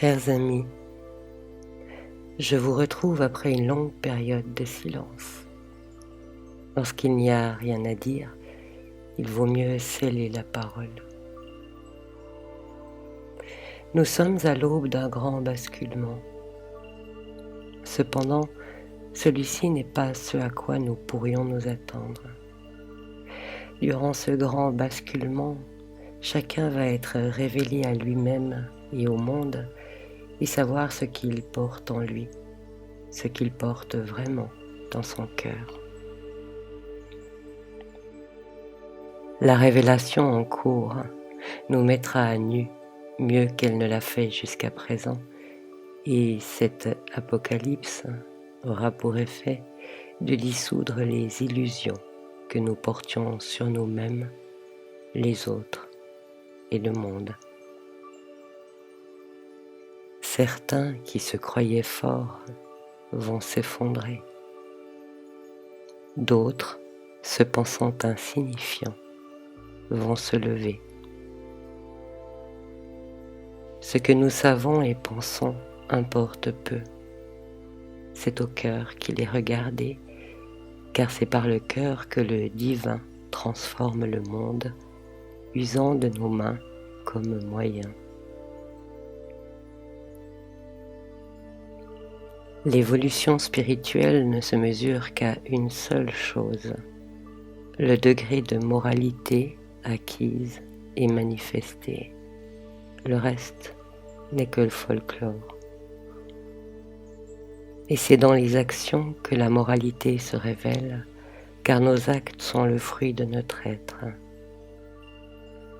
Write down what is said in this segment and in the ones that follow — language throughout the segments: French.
Chers amis, je vous retrouve après une longue période de silence. Lorsqu'il n'y a rien à dire, il vaut mieux sceller la parole. Nous sommes à l'aube d'un grand basculement. Cependant, celui-ci n'est pas ce à quoi nous pourrions nous attendre. Durant ce grand basculement, chacun va être révélé à lui-même et au monde et savoir ce qu'il porte en lui, ce qu'il porte vraiment dans son cœur. La révélation en cours nous mettra à nu mieux qu'elle ne l'a fait jusqu'à présent, et cette apocalypse aura pour effet de dissoudre les illusions que nous portions sur nous-mêmes, les autres et le monde. Certains qui se croyaient forts vont s'effondrer. D'autres, se pensant insignifiants, vont se lever. Ce que nous savons et pensons importe peu. C'est au cœur qu'il est regardé, car c'est par le cœur que le divin transforme le monde, usant de nos mains comme moyen. L'évolution spirituelle ne se mesure qu'à une seule chose, le degré de moralité acquise et manifestée. Le reste n'est que le folklore. Et c'est dans les actions que la moralité se révèle, car nos actes sont le fruit de notre être.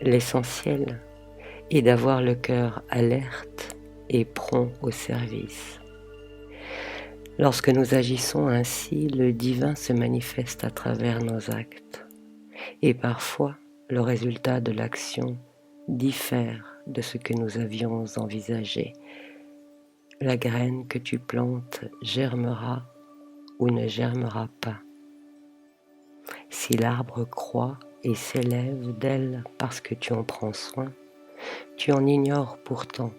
L'essentiel est d'avoir le cœur alerte et prompt au service. Lorsque nous agissons ainsi, le divin se manifeste à travers nos actes, et parfois le résultat de l'action diffère de ce que nous avions envisagé. La graine que tu plantes germera ou ne germera pas. Si l'arbre croît et s'élève d'elle parce que tu en prends soin, tu en ignores pourtant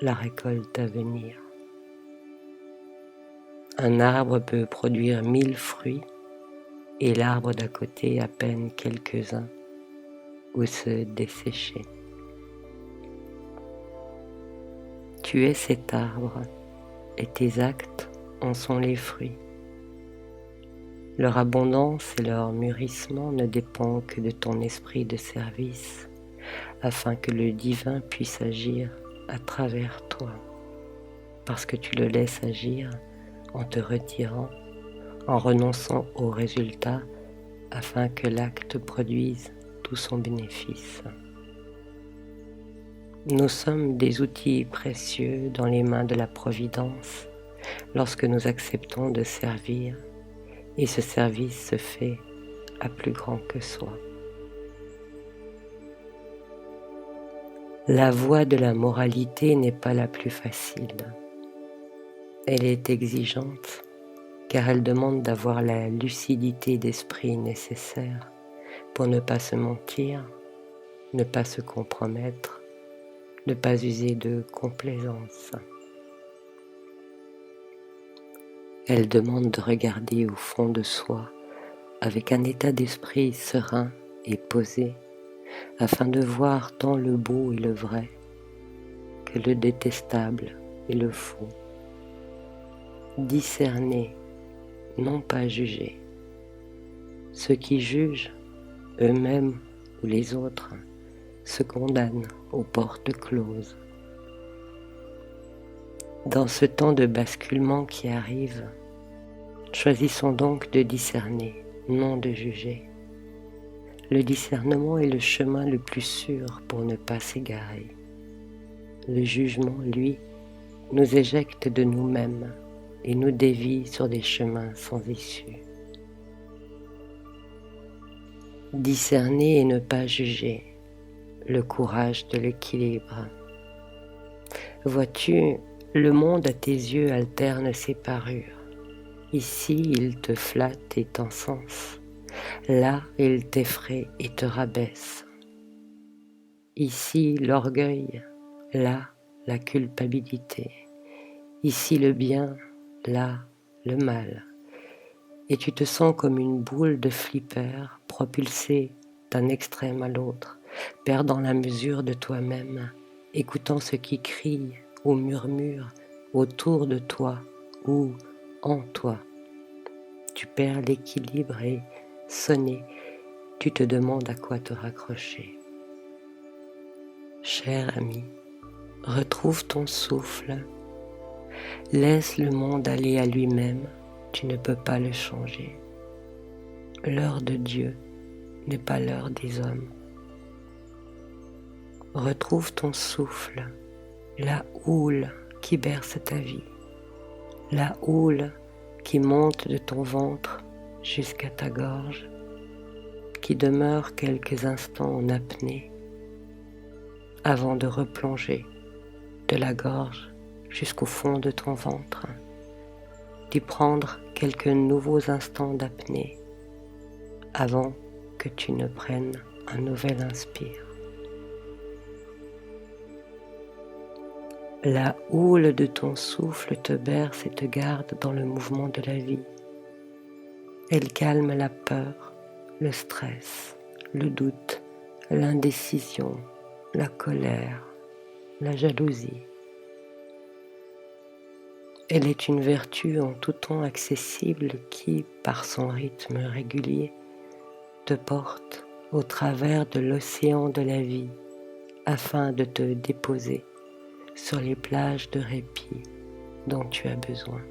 la récolte à venir. Un arbre peut produire 1000 fruits et l'arbre d'à côté à peine quelques-uns ou se dessécher. Tu es cet arbre et tes actes en sont les fruits. Leur abondance et leur mûrissement ne dépendent que de ton esprit de service, afin que le divin puisse agir à travers toi, parce que tu le laisses agir en te retirant, en renonçant au résultat, afin que l'acte produise tout son bénéfice. Nous sommes des outils précieux dans les mains de la Providence lorsque nous acceptons de servir, et ce service se fait à plus grand que soi. La voie de la moralité n'est pas la plus facile. Elle est exigeante car elle demande d'avoir la lucidité d'esprit nécessaire pour ne pas se mentir, ne pas se compromettre, ne pas user de complaisance. Elle demande de regarder au fond de soi avec un état d'esprit serein et posé afin de voir tant le beau et le vrai que le détestable et le faux. Discerner, non pas juger. Ceux qui jugent, eux-mêmes ou les autres, se condamnent aux portes closes. Dans ce temps de basculement qui arrive, choisissons donc de discerner, non de juger. Le discernement est le chemin le plus sûr pour ne pas s'égarer. Le jugement, lui, nous éjecte de nous-mêmes et nous dévie sur des chemins sans issue. Discerner et ne pas juger, le courage de l'équilibre. Vois-tu, le monde à tes yeux alterne ses parures. Ici, il te flatte et t'encense. Là, il t'effraie et te rabaisse. Ici, l'orgueil. Là, la culpabilité, ici le bien, là le mal, et tu te sens comme une boule de flipper propulsée d'un extrême à l'autre, perdant la mesure de toi-même, écoutant ce qui crie ou murmure autour de toi ou en toi. Tu perds l'équilibre et, sonné, tu te demandes à quoi te raccrocher. Cher ami, retrouve ton souffle, laisse le monde aller à lui-même, tu ne peux pas le changer. L'heure de Dieu n'est pas l'heure des hommes. Retrouve ton souffle, la houle qui berce ta vie, la houle qui monte de ton ventre jusqu'à ta gorge, qui demeure quelques instants en apnée avant de replonger de la gorge jusqu'au fond de ton ventre, d'y prendre quelques nouveaux instants d'apnée avant que tu ne prennes un nouvel inspire. La houle de ton souffle te berce et te garde dans le mouvement de la vie. Elle calme la peur, le stress, le doute, l'indécision, la colère, la jalousie. Elle est une vertu en tout temps accessible qui, par son rythme régulier, te porte au travers de l'océan de la vie afin de te déposer sur les plages de répit dont tu as besoin.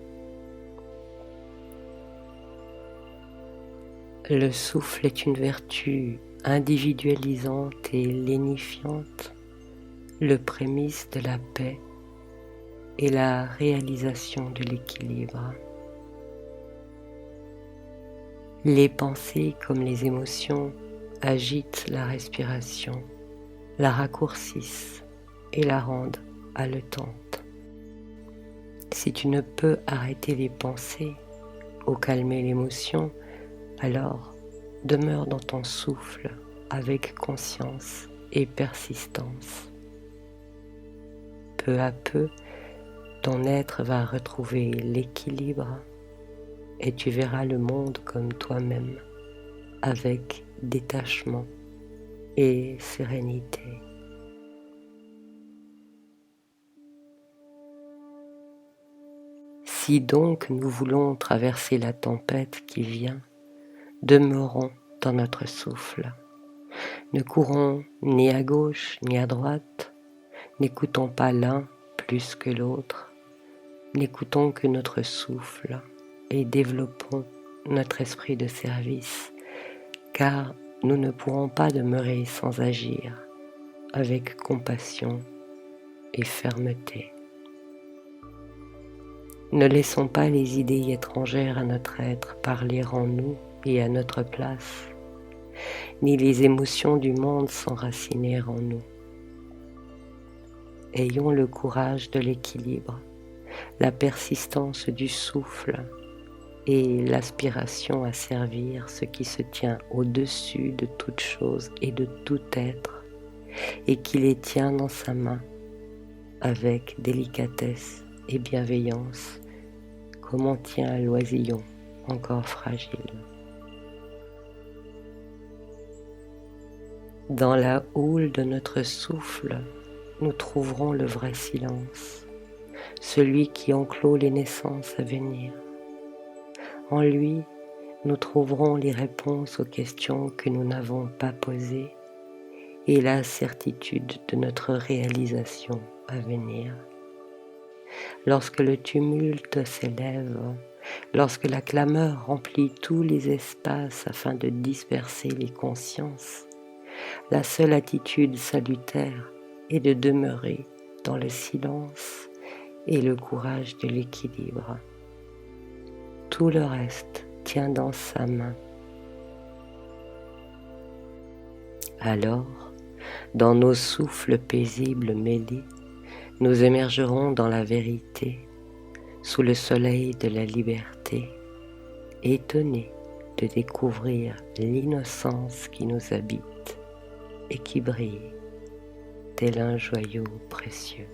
Le souffle est une vertu individualisante et lénifiante, le prémisse de la paix et la réalisation de l'équilibre. Les pensées comme les émotions agitent la respiration, la raccourcissent et la rendent haletante. Si tu ne peux arrêter les pensées ou calmer l'émotion, alors demeure dans ton souffle avec conscience et persistance. Peu à peu, ton être va retrouver l'équilibre et tu verras le monde comme toi-même, avec détachement et sérénité. Si donc nous voulons traverser la tempête qui vient, demeurons dans notre souffle. Ne courons ni à gauche ni à droite, n'écoutons pas l'un plus que l'autre, n'écoutons que notre souffle et développons notre esprit de service, car nous ne pourrons pas demeurer sans agir, avec compassion et fermeté. Ne laissons pas les idées étrangères à notre être parler en nous et à notre place, ni les émotions du monde s'enraciner en nous. Ayons le courage de l'équilibre, la persistance du souffle et l'aspiration à servir ce qui se tient au-dessus de toute chose et de tout être, et qui les tient dans sa main avec délicatesse et bienveillance, comme on tient un oisillon encore fragile. Dans la houle de notre souffle, nous trouverons le vrai silence, celui qui enclôt les naissances à venir. En lui, nous trouverons les réponses aux questions que nous n'avons pas posées et la certitude de notre réalisation à venir. Lorsque le tumulte s'élève, lorsque la clameur remplit tous les espaces afin de disperser les consciences, la seule attitude salutaire est de demeurer dans le silence et le courage de l'équilibre. Tout le reste tient dans sa main. Alors, dans nos souffles paisibles mêlés, nous émergerons dans la vérité, sous le soleil de la liberté, étonnés de découvrir l'innocence qui nous habite et qui brille tel un joyau précieux.